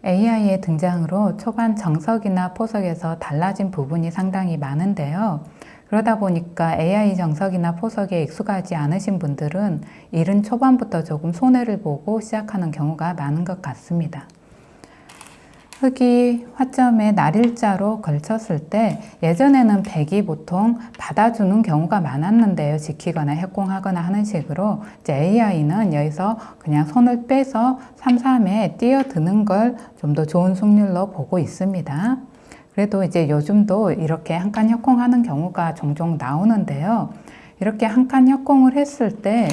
AI의 등장으로 초반 정석이나 포석에서 달라진 부분이 상당히 많은데요. 그러다 보니까 AI 정석이나 포석에 익숙하지 않으신 분들은 이른 초반부터 조금 손해를 보고 시작하는 경우가 많은 것 같습니다. 흙이 화점에 날일자로 걸쳤을 때 예전에는 백이 보통 받아주는 경우가 많았는데요. 지키거나 협공하거나 하는 식으로 이제 AI는 여기서 그냥 손을 빼서 3-3에 뛰어드는 걸 좀 더 좋은 승률로 보고 있습니다. 그래도 이제 요즘도 이렇게 한 칸 협공하는 경우가 종종 나오는데요. 이렇게 한 칸 협공을 했을 때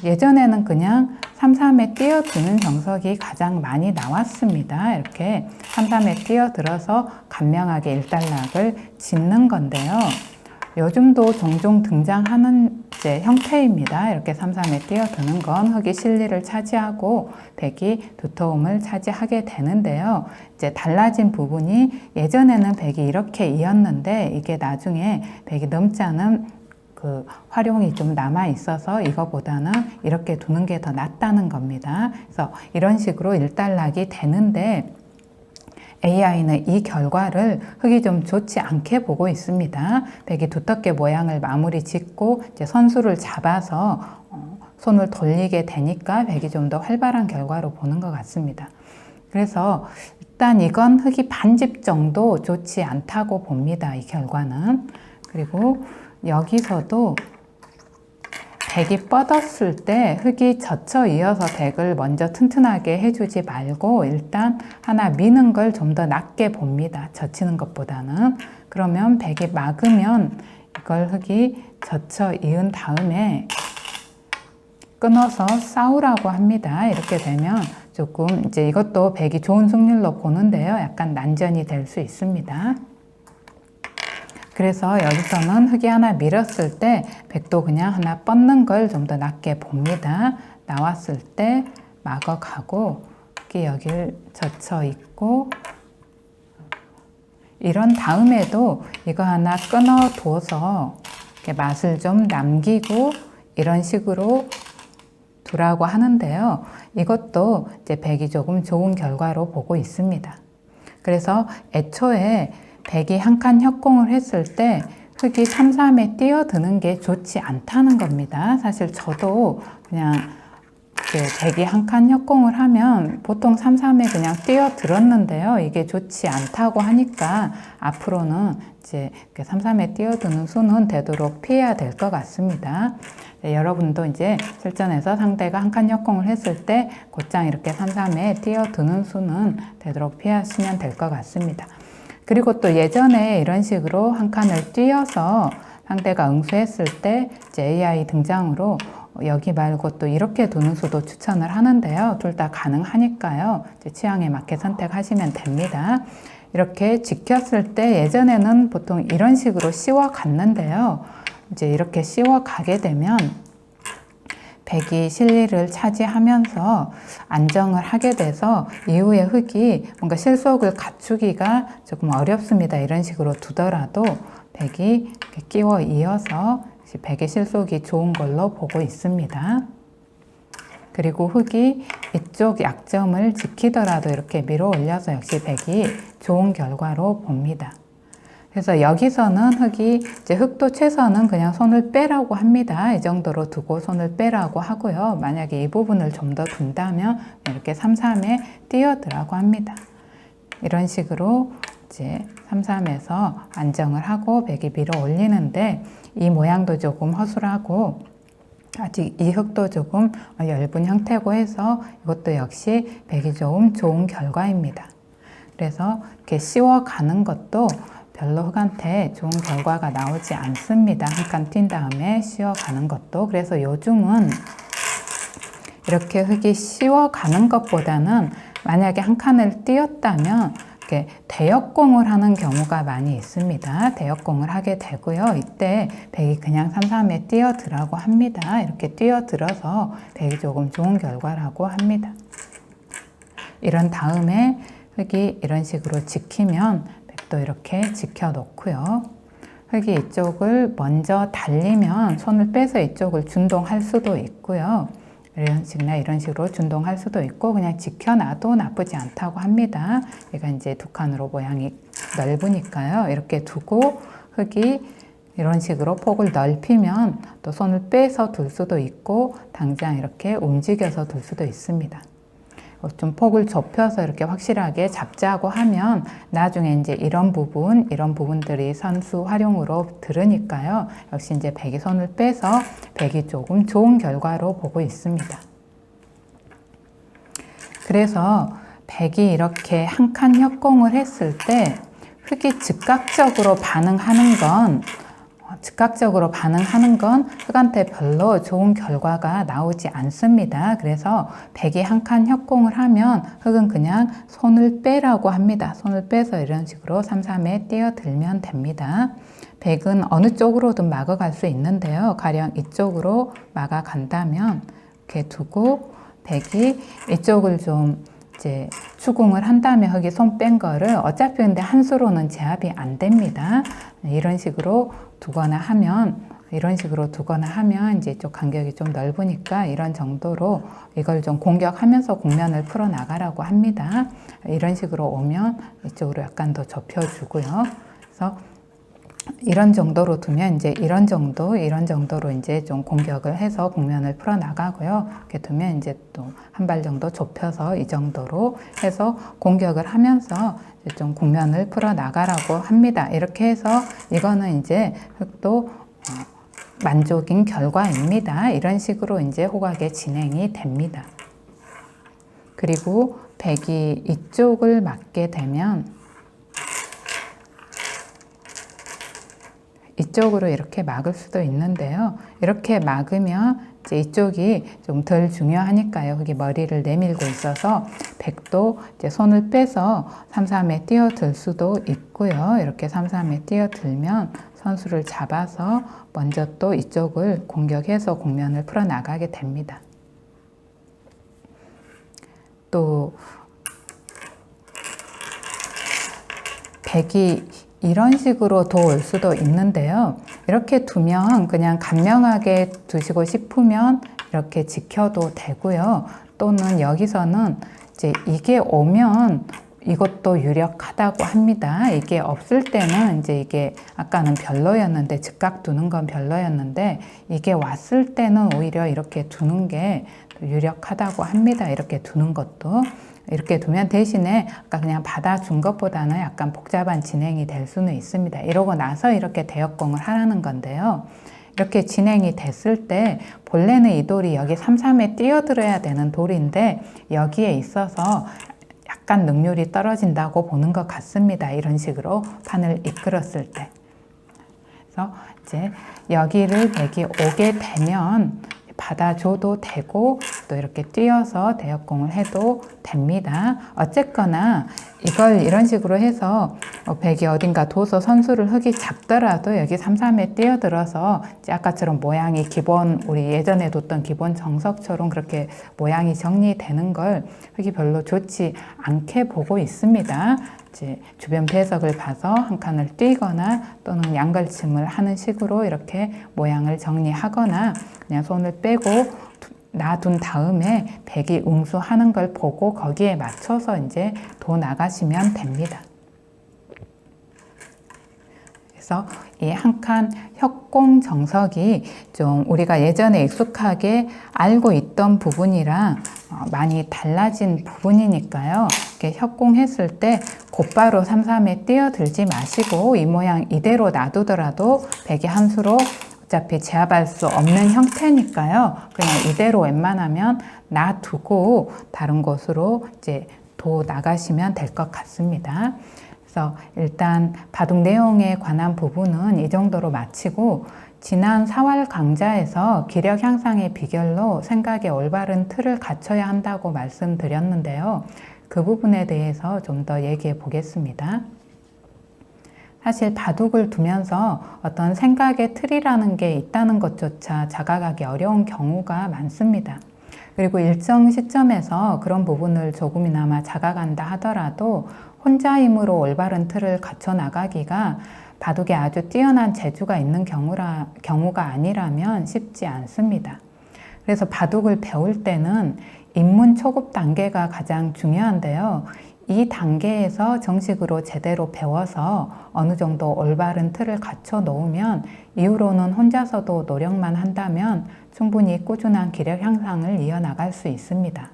예전에는 그냥 3-3에 뛰어드는 정석이 가장 많이 나왔습니다. 이렇게 3-3에 뛰어들어서 간명하게 일단락을 짓는 건데요. 요즘도 종종 등장하는 이제 형태입니다. 이렇게 3-3에 뛰어드는 건 흙이 실리를 차지하고 백이 두터움을 차지하게 되는데요. 이제 달라진 부분이 예전에는 백이 이렇게 이었는데 이게 나중에 백이 넘지 않은 그 활용이 좀 남아 있어서 이거보다는 이렇게 두는 게 더 낫다는 겁니다. 그래서 이런 식으로 일단락이 되는데 AI는 이 결과를 흙이 좀 좋지 않게 보고 있습니다. 백이 두텁게 모양을 마무리 짓고 이제 선수를 잡아서 손을 돌리게 되니까 백이 좀 더 활발한 결과로 보는 것 같습니다. 그래서 일단 이건 흙이 반집 정도 좋지 않다고 봅니다. 이 결과는. 그리고 여기서도 백이 뻗었을 때 흙이 젖혀 이어서 백을 먼저 튼튼하게 해주지 말고 일단 하나 미는 걸 좀 더 낮게 봅니다. 젖히는 것보다는. 그러면 백이 막으면 이걸 흙이 젖혀 이은 다음에 끊어서 싸우라고 합니다. 이렇게 되면 조금 이제 이것도 백이 좋은 승률로 보는데요. 약간 난전이 될 수 있습니다. 그래서 여기서는 흙이 하나 밀었을 때 백도 그냥 하나 뻗는 걸 좀 더 낮게 봅니다. 나왔을 때 막아가고 흙이 여기를 젖혀 있고 이런 다음에도 이거 하나 끊어 둬서 이렇게 맛을 좀 남기고 이런 식으로 두라고 하는데요. 이것도 이제 백이 조금 좋은 결과로 보고 있습니다. 그래서 애초에 백이 한 칸 협공을 했을 때 흙이 3-3에 뛰어드는 게 좋지 않다는 겁니다. 사실 저도 그냥 백이 한 칸 협공을 하면 보통 3-3에 그냥 뛰어들었는데요. 이게 좋지 않다고 하니까 앞으로는 이제 3-3에 뛰어드는 수는 되도록 피해야 될 것 같습니다. 네, 여러분도 이제 실전에서 상대가 한 칸 협공을 했을 때 곧장 이렇게 3-3에 뛰어드는 수는 되도록 피하시면 될 것 같습니다. 그리고 또 예전에 이런 식으로 한 칸을 뛰어서 상대가 응수했을 때 이제 AI 등장으로 여기 말고 또 이렇게 두는 수도 추천을 하는데요. 둘 다 가능하니까요. 이제 취향에 맞게 선택하시면 됩니다. 이렇게 지켰을 때 예전에는 보통 이런 식으로 씌워 갔는데요. 이제 이렇게 씌워 가게 되면 백이 실리를 차지하면서 안정을 하게 돼서 이후에 흙이 뭔가 실속을 갖추기가 조금 어렵습니다. 이런 식으로 두더라도 백이 이렇게 끼워 이어서 백의 실속이 좋은 걸로 보고 있습니다. 그리고 흙이 이쪽 약점을 지키더라도 이렇게 밀어 올려서 역시 백이 좋은 결과로 봅니다. 그래서 여기서는 흙이 이제 흙도 최선은 그냥 손을 빼라고 합니다. 이 정도로 두고 손을 빼라고 하고요. 만약에 이 부분을 좀 더 둔다면 이렇게 3-3에 뛰어들라고 합니다. 이런 식으로 이제 3-3에서 안정을 하고 백이 밀어 올리는데 이 모양도 조금 허술하고 아직 이 흙도 조금 엷은 형태고 해서 이것도 역시 백이 좀 좋은 결과입니다. 그래서 이렇게 씌워가는 것도 별로 흙한테 좋은 결과가 나오지 않습니다. 한 칸 뛴 다음에 씌워가는 것도. 그래서 요즘은 이렇게 흙이 씌워가는 것보다는 만약에 한 칸을 띄었다면 이렇게 대역공을 하는 경우가 많이 있습니다. 대역공을 하게 되고요. 이때 백이 그냥 3-3에 뛰어들라고 합니다. 이렇게 뛰어들어서 백이 조금 좋은 결과라고 합니다. 이런 다음에 흙이 이런 식으로 지키면 또 이렇게 지켜놓고요. 흙이 이쪽을 먼저 달리면 손을 빼서 이쪽을 준동할 수도 있고요. 이런 식으로 준동할 수도 있고 그냥 지켜놔도 나쁘지 않다고 합니다. 얘가 이제 두 칸으로 모양이 넓으니까요. 이렇게 두고 흙이 이런 식으로 폭을 넓히면 또 손을 빼서 둘 수도 있고 당장 이렇게 움직여서 둘 수도 있습니다. 좀 폭을 좁혀서 이렇게 확실하게 잡자고 하면 나중에 이제 이런 부분들이 선수 활용으로 들으니까요. 역시 이제 백이 손을 빼서 백이 조금 좋은 결과로 보고 있습니다. 그래서 백이 이렇게 한 칸 협공을 했을 때 흙이 즉각적으로 반응하는 건 흙한테 별로 좋은 결과가 나오지 않습니다. 그래서 백이 한 칸 협공을 하면 흙은 그냥 손을 빼라고 합니다. 손을 빼서 이런 식으로 삼삼에 뛰어들면 됩니다. 백은 어느 쪽으로든 막아갈 수 있는데요. 가령 이쪽으로 막아간다면 이렇게 두고 백이 이쪽을 좀 이제 추궁을 한다면 흙이 손 뺀 거를 어차피 근데 한 수로는 제압이 안 됩니다. 이런 식으로 두거나 하면 이제 이쪽 간격이 좀 넓으니까 이런 정도로 이걸 좀 공격하면서 국면을 풀어 나가라고 합니다. 이런 식으로 오면 이쪽으로 약간 더 좁혀주고요. 그래서 이런 정도로 두면 이제 이런 정도로 이제 좀 공격을 해서 국면을 풀어 나가고요. 이렇게 두면 이제 또 한 발 정도 좁혀서 이 정도로 해서 공격을 하면서 이제 좀 국면을 풀어 나가라고 합니다. 이렇게 해서 이거는 이제 흙도 만족인 결과입니다. 이런 식으로 이제 호각의 진행이 됩니다. 그리고 백이 이쪽을 막게 되면 이쪽으로 이렇게 막을 수도 있는데요. 이렇게 막으면 이제 이쪽이 좀 덜 중요하니까요. 흙이 머리를 내밀고 있어서 백도 이제 손을 빼서 삼삼에 뛰어들 수도 있고요. 이렇게 삼삼에 뛰어들면 선수를 잡아서 먼저 또 이쪽을 공격해서 국면을 풀어 나가게 됩니다. 또 백이 이런 식으로 올 수도 있는데요. 이렇게 두면 그냥 간명하게 두시고 싶으면 이렇게 지켜도 되고요. 또는 여기서는 이제 이게 오면 이것도 유력하다고 합니다. 이게 없을 때는 이제 이게 아까는 별로였는데 즉각 두는 건 별로였는데 이게 왔을 때는 오히려 이렇게 두는 게 유력하다고 합니다. 이렇게 두는 것도. 이렇게 두면 대신에 아까 그냥 받아준 것보다는 약간 복잡한 진행이 될 수는 있습니다. 이러고 나서 이렇게 대역공을 하라는 건데요. 이렇게 진행이 됐을 때 본래는 이 돌이 여기 삼삼에 뛰어들어야 되는 돌인데 여기에 있어서 약간 능률이 떨어진다고 보는 것 같습니다. 이런 식으로 판을 이끌었을 때. 그래서 이제 여기를 백이 오게 되면 받아줘도 되고 또 이렇게 뛰어서 대역공을 해도 됩니다. 어쨌거나 이걸 이런 식으로 해서 백이 어딘가 둬서 선수를 흙이 잡더라도 여기 삼삼에 뛰어들어서 아까처럼 모양이 기본 우리 예전에 뒀던 기본 정석처럼 그렇게 모양이 정리되는 걸 흙이 별로 좋지 않게 보고 있습니다. 이제 주변 배석을 봐서 한 칸을 뛰거나 또는 양걸침을 하는 식으로 이렇게 모양을 정리하거나 그냥 손을 빼고 놔둔 다음에 백이 응수하는 걸 보고 거기에 맞춰서 이제 도 나가시면 됩니다. 그래서 이 한 칸 협공 정석이 좀 우리가 예전에 익숙하게 알고 있던 부분이랑 많이 달라진 부분이니까요. 이렇게 협공했을 때 곧바로 삼삼에 뛰어들지 마시고 이 모양 이대로 놔두더라도 백이 한 수로 어차피 제압할 수 없는 형태니까요. 그냥 이대로 웬만하면 놔두고 다른 곳으로 이제 도 나가시면 될 것 같습니다. 그래서 일단 바둑 내용에 관한 부분은 이 정도로 마치고 지난 4월 강좌에서 기력 향상의 비결로 생각의 올바른 틀을 갖춰야 한다고 말씀드렸는데요. 그 부분에 대해서 좀 더 얘기해 보겠습니다. 사실 바둑을 두면서 어떤 생각의 틀이라는 게 있다는 것조차 자각하기 어려운 경우가 많습니다. 그리고 일정 시점에서 그런 부분을 조금이나마 자각한다 하더라도 혼자 힘으로 올바른 틀을 갖춰 나가기가 바둑에 아주 뛰어난 재주가 있는 경우가 아니라면 쉽지 않습니다. 그래서 바둑을 배울 때는 입문 초급 단계가 가장 중요한데요. 이 단계에서 정식으로 제대로 배워서 어느 정도 올바른 틀을 갖춰 놓으면 이후로는 혼자서도 노력만 한다면 충분히 꾸준한 기력 향상을 이어나갈 수 있습니다.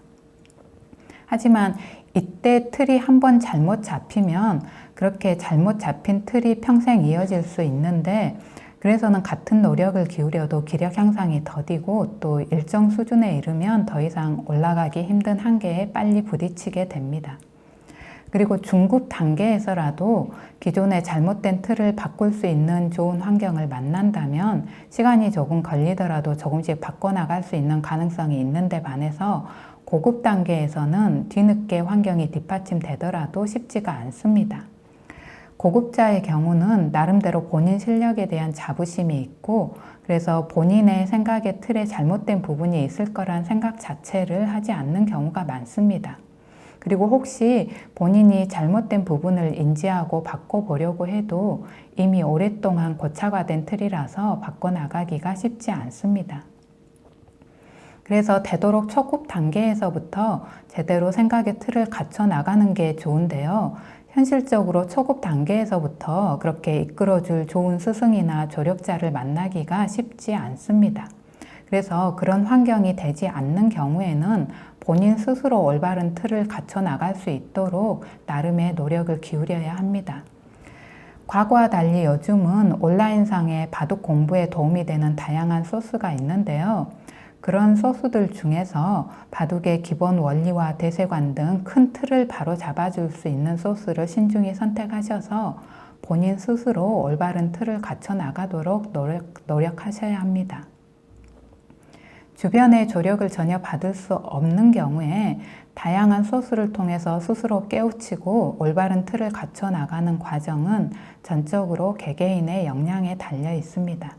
하지만 이때 틀이 한번 잘못 잡히면 그렇게 잘못 잡힌 틀이 평생 이어질 수 있는데, 그래서는 같은 노력을 기울여도 기력 향상이 더디고 또 일정 수준에 이르면 더 이상 올라가기 힘든 한계에 빨리 부딪히게 됩니다. 그리고 중급 단계에서라도 기존의 잘못된 틀을 바꿀 수 있는 좋은 환경을 만난다면 시간이 조금 걸리더라도 조금씩 바꿔나갈 수 있는 가능성이 있는데 반해서 고급 단계에서는 뒤늦게 환경이 뒷받침되더라도 쉽지가 않습니다. 고급자의 경우는 나름대로 본인 실력에 대한 자부심이 있고, 그래서 본인의 생각의 틀에 잘못된 부분이 있을 거란 생각 자체를 하지 않는 경우가 많습니다. 그리고 혹시 본인이 잘못된 부분을 인지하고 바꿔보려고 해도 이미 오랫동안 고착화된 틀이라서 바꿔나가기가 쉽지 않습니다. 그래서 되도록 초급 단계에서부터 제대로 생각의 틀을 갖춰 나가는 게 좋은데요. 현실적으로 초급 단계에서부터 그렇게 이끌어줄 좋은 스승이나 조력자를 만나기가 쉽지 않습니다. 그래서 그런 환경이 되지 않는 경우에는 본인 스스로 올바른 틀을 갖춰 나갈 수 있도록 나름의 노력을 기울여야 합니다. 과거와 달리 요즘은 온라인상의 바둑 공부에 도움이 되는 다양한 소스가 있는데요. 그런 소스들 중에서 바둑의 기본 원리와 대세관 등 큰 틀을 바로 잡아줄 수 있는 소스를 신중히 선택하셔서 본인 스스로 올바른 틀을 갖춰 나가도록 노력하셔야 합니다. 주변의 조력을 전혀 받을 수 없는 경우에 다양한 소스를 통해서 스스로 깨우치고 올바른 틀을 갖춰 나가는 과정은 전적으로 개개인의 역량에 달려 있습니다.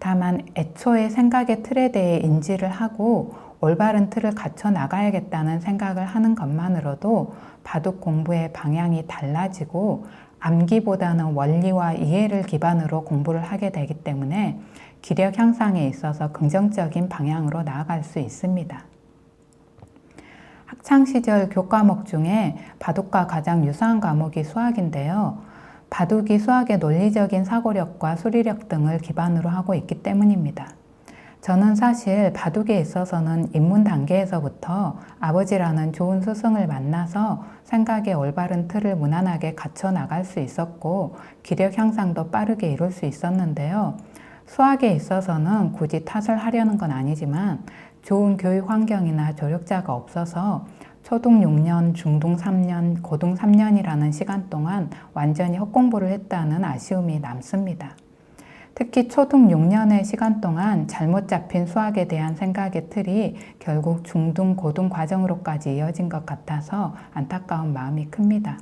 다만 애초에 생각의 틀에 대해 인지를 하고 올바른 틀을 갖춰 나가야겠다는 생각을 하는 것만으로도 바둑 공부의 방향이 달라지고 암기보다는 원리와 이해를 기반으로 공부를 하게 되기 때문에 기력 향상에 있어서 긍정적인 방향으로 나아갈 수 있습니다. 학창시절 교과목 중에 바둑과 가장 유사한 과목이 수학인데요. 바둑이 수학의 논리적인 사고력과 수리력 등을 기반으로 하고 있기 때문입니다. 저는 사실 바둑에 있어서는 입문 단계에서부터 아버지라는 좋은 스승을 만나서 생각의 올바른 틀을 무난하게 갖춰 나갈 수 있었고 기력 향상도 빠르게 이룰 수 있었는데요. 수학에 있어서는 굳이 탓을 하려는 건 아니지만 좋은 교육 환경이나 조력자가 없어서 초등 6년, 중등 3년, 고등 3년이라는 시간 동안 완전히 헛공부를 했다는 아쉬움이 남습니다. 특히 초등 6년의 시간 동안 잘못 잡힌 수학에 대한 생각의 틀이 결국 중등, 고등 과정으로까지 이어진 것 같아서 안타까운 마음이 큽니다.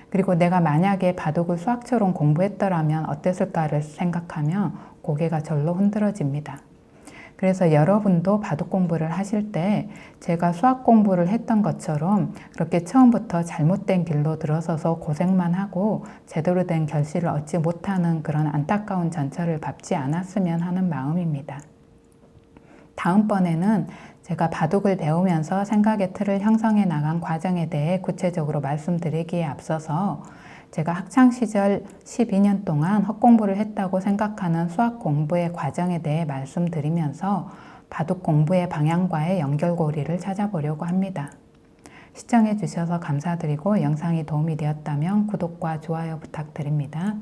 그리고 내가 만약에 바둑을 수학처럼 공부했더라면 어땠을까를 생각하면 고개가 절로 흔들어집니다. 그래서 여러분도 바둑 공부를 하실 때 제가 수학 공부를 했던 것처럼 그렇게 처음부터 잘못된 길로 들어서서 고생만 하고 제대로 된 결실을 얻지 못하는 그런 안타까운 전철을 밟지 않았으면 하는 마음입니다. 다음번에는 제가 바둑을 배우면서 생각의 틀을 형성해 나간 과정에 대해 구체적으로 말씀드리기에 앞서서 제가 학창시절 12년 동안 헛공부를 했다고 생각하는 수학 공부의 과정에 대해 말씀드리면서 바둑 공부의 방향과의 연결고리를 찾아보려고 합니다. 시청해 주셔서 감사드리고 영상이 도움이 되었다면 구독과 좋아요 부탁드립니다.